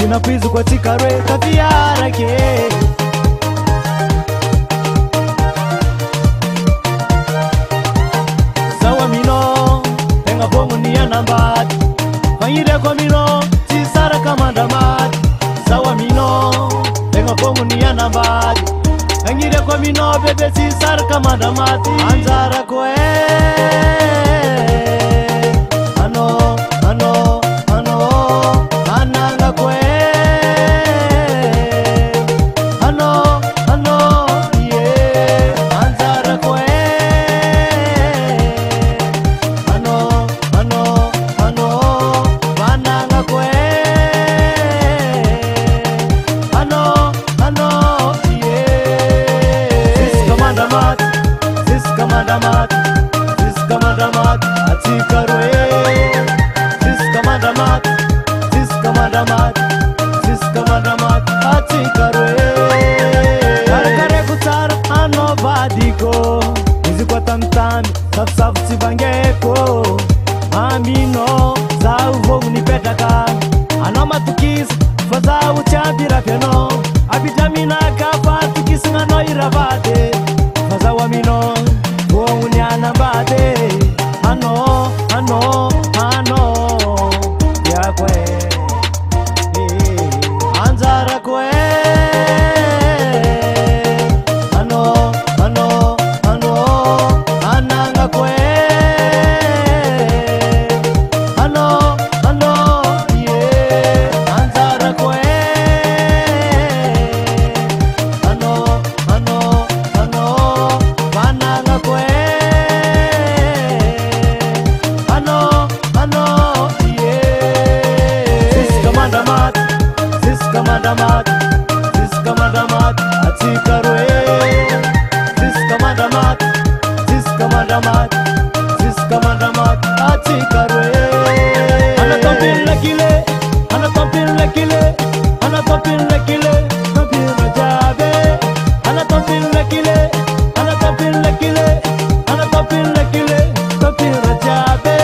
Sina kwizu kwa tikare kafiara ke Sawa mino Tenga bongo ni ya nambati Fanyire kwa mino Tisara kama damati Sawa mino Tenga bongo ni ya nambati Fanyire kwa mino Bebe tisara kama damati Anzara kwe Ano Ananga kwe Damat, atikaroe. Siska madamat, atikaroe. Kare kutar ano badiko. Izi kwa tamtam, saf sibangeko. Amino, za uvogu ni petaka. Ano matukis, faza uchabira peno. Abitamina kafa tukisi ngano iravate. Faza wamino, uongu ni anabate. Ano yakwe Anzara kwe Ano Ananga kwe Ano Anzara kwe Ano Ananga kwe Siska madamat, atikaroe. Siska madamat, atikaroe. Ana tompin lekile, tompin rajabe. Ana tompin lekile, tompin rajabe.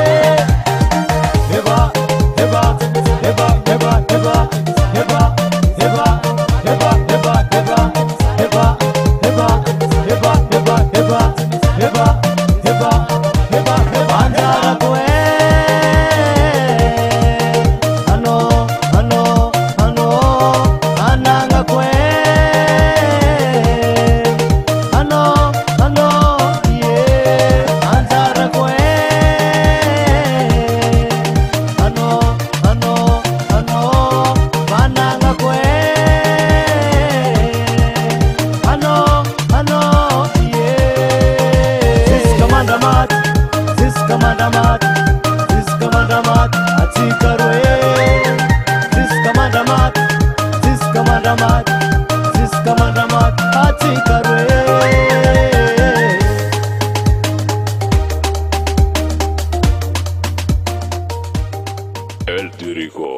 Heba. Anzara kwe Ano Ananga kwe Ano Anzara kwe Ano Ananga kwe Ano Siska madamat, atikaroe. Siska madamat, atikaroe. El Rico.